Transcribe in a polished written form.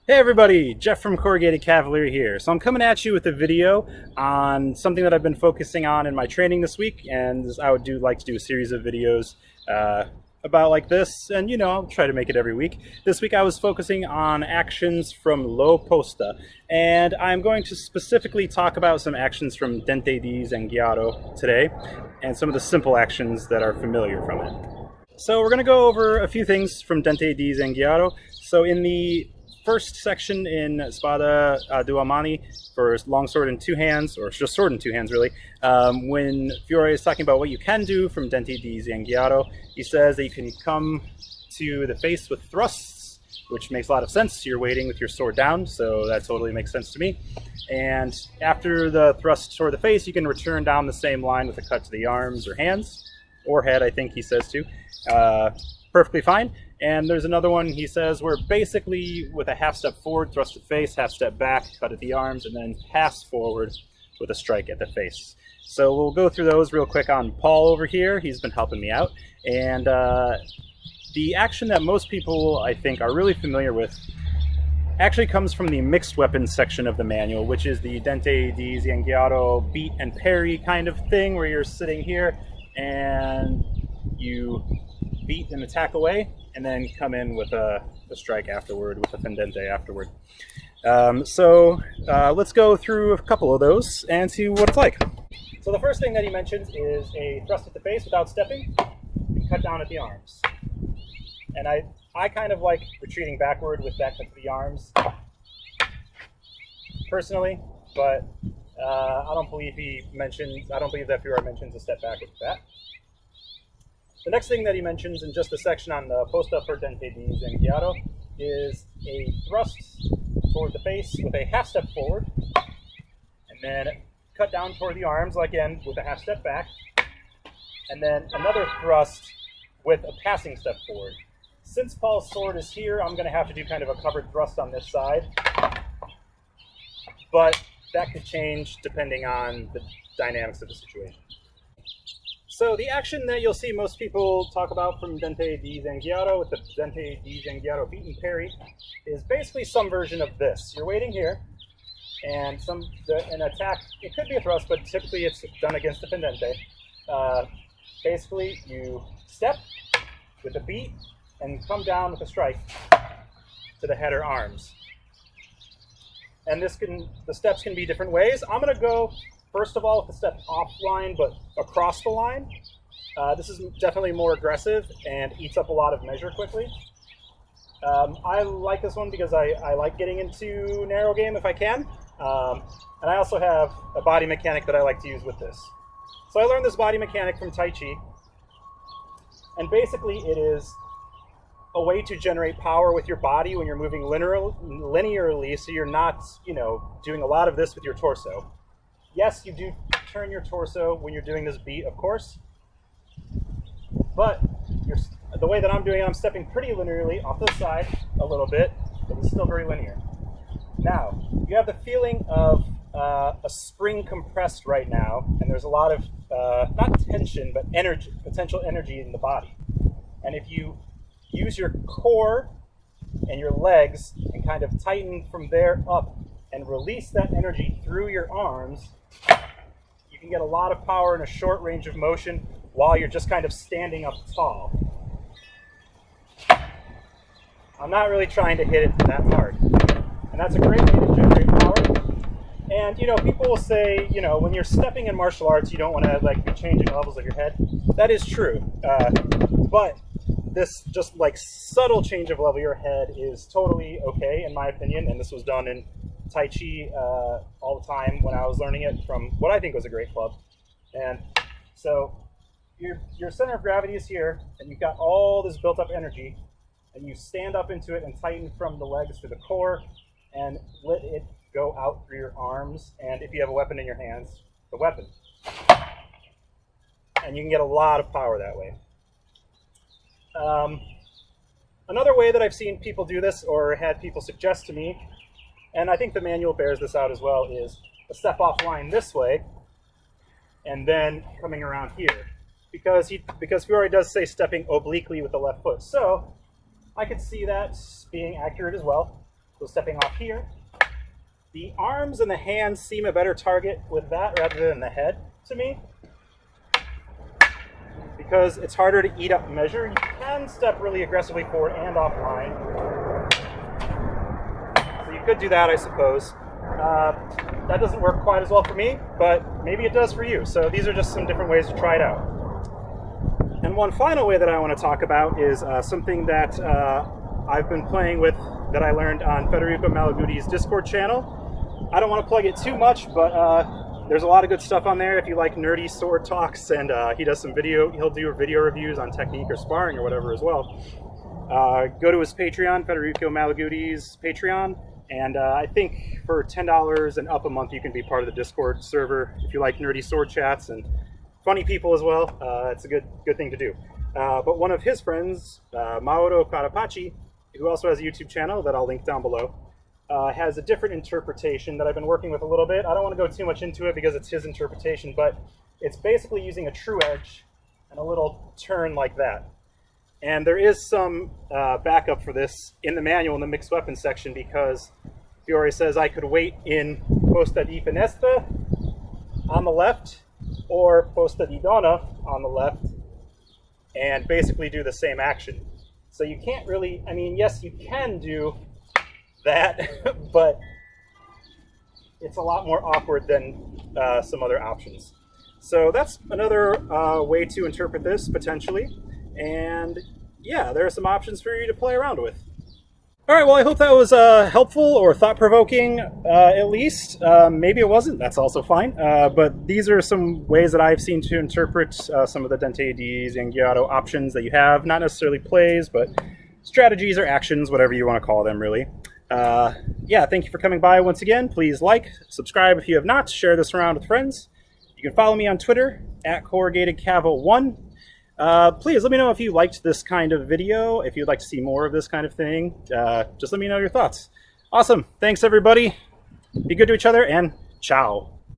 Hey everybody, Jeff from Corrugated Cavalier here. So I'm coming at you with a video on something that I've been focusing on in my training this week, and I would like to do a series of videos about like this, and I'll try to make it every week. This week I was focusing on actions from low Posta, and I'm going to specifically talk about some actions from Dente di Zenghiaro today, and some of the simple actions that are familiar from it. So we're going to go over a few things from Dente di Zenghiaro. So in the first section in Spada a due mani for longsword in two hands, or just sword in two hands really, when Fiore is talking about what you can do from Dente di Zenghiaro, he says that you can come to the face with thrusts, which makes a lot of sense. You're waiting with your sword down, so that totally makes sense to me. And after the thrust toward the face, you can return down the same line with a cut to the arms or hands, or head, I think he says too. Perfectly fine. And there's another one he says where basically with a half step forward, thrust at face, half step back, cut at the arms, and then pass forward with a strike at the face. So we'll go through those real quick on Paul over here. He's been helping me out. And the action that most people, I think, are really familiar with actually comes from the mixed weapons section of the manual, which is the Dente di Zenghiaro beat and parry kind of thing, where you're sitting here and you beat and attack away, and then come in with a strike afterward, with a fendente afterward. Let's go through a couple of those and see what it's like. So the first thing that he mentions is a thrust at the face without stepping, and cut down at the arms. And I kind of like retreating backward with that cut to the arms, personally, but I don't believe that Fiore mentions a step backward with that. The next thing that he mentions in just the section on the Posta for Dente di Zenghiaro is a thrust toward the face with a half step forward, and then cut down toward the arms, again, with a half step back, and then another thrust with a passing step forward. Since Paul's sword is here, I'm going to have to do kind of a covered thrust on this side, but that could change depending on the dynamics of the situation. So the action that you'll see most people talk about from Dente di Zenghiaro with the Dente di Zenghiaro beat and parry is basically some version of this. You're waiting here, and an attack, it could be a thrust, but typically it's done against a fendente. Basically, you step with a beat and come down with a strike to the head or arms. And the steps can be different ways. I'm going to go first of all with the step offline, but across the line. This is definitely more aggressive and eats up a lot of measure quickly. I like this one because I like getting into narrow game if I can. And I also have a body mechanic that I like to use with this. So I learned this body mechanic from Tai Chi. And basically it is a way to generate power with your body when you're moving linearly, so you're not, doing a lot of this with your torso. Yes, you do turn your torso when you're doing this beat, of course, but the way that I'm doing it, I'm stepping pretty linearly off to the side a little bit, but it's still very linear. Now, you have the feeling of a spring compressed right now, and there's a lot of, not tension, but potential energy in the body. And if you use your core and your legs and kind of tighten from there up and release that energy through your arms, you can get a lot of power in a short range of motion while you're just kind of standing up tall. I'm not really trying to hit it that hard. And that's a great way to generate power. And, people will say, when you're stepping in martial arts, you don't want to, be changing levels of your head. That is true. But this just, subtle change of level of your head is totally okay, in my opinion. And this was done in Tai Chi all the time when I was learning it from what I think was a great club. And so your center of gravity is here, and you've got all this built up energy, and you stand up into it and tighten from the legs to the core and let it go out through your arms, and if you have a weapon in your hands, the weapon. And you can get a lot of power that way. Another way that I've seen people do this, or had people suggest to me, and I think the manual bears this out as well, is a step offline this way, and then coming around here. Because Fiore does say stepping obliquely with the left foot. So I could see that being accurate as well. So stepping off here, the arms and the hands seem a better target with that rather than the head to me, because it's harder to eat up measure. You can step really aggressively forward and offline. So you could do that, I suppose. That doesn't work quite as well for me, but maybe it does for you. So these are just some different ways to try it out. And one final way that I want to talk about is something that I've been playing with that I learned on Federico Malaguti's Discord channel. I don't want to plug it too much, but there's a lot of good stuff on there if you like nerdy sword talks, and he does some he'll do video reviews on technique or sparring or whatever as well. Go to his Patreon, Federico Malaguti's Patreon, and I think for $10 and up a month you can be part of the Discord server if you like nerdy sword chats and funny people as well. It's a good thing to do. But one of his friends, Mauro Carapaci, who also has a YouTube channel that I'll link down below, has a different interpretation that I've been working with a little bit. I don't want to go too much into it because it's his interpretation, but it's basically using a true edge and a little turn like that. And there is some backup for this in the manual in the mixed weapons section, because Fiore says I could wait in Posta di Finestra on the left or Posta di Donna on the left and basically do the same action. So you can't really, I mean, yes, you can do that, but it's a lot more awkward than some other options. So that's another way to interpret this, potentially. And yeah, there are some options for you to play around with. All right, well, I hope that was helpful or thought-provoking, at least. Maybe it wasn't, that's also fine. But these are some ways that I've seen to interpret some of the Dente di Zenghiaro options that you have. Not necessarily plays, but strategies or actions, whatever you want to call them, really. Yeah, thank you for coming by once again. Please like, subscribe if you have not, share this around with friends. You can follow me on Twitter, @CorrugatedCavo1. Please let me know if you liked this kind of video, if you'd like to see more of this kind of thing. Just let me know your thoughts. Awesome. Thanks, everybody. Be good to each other, and ciao.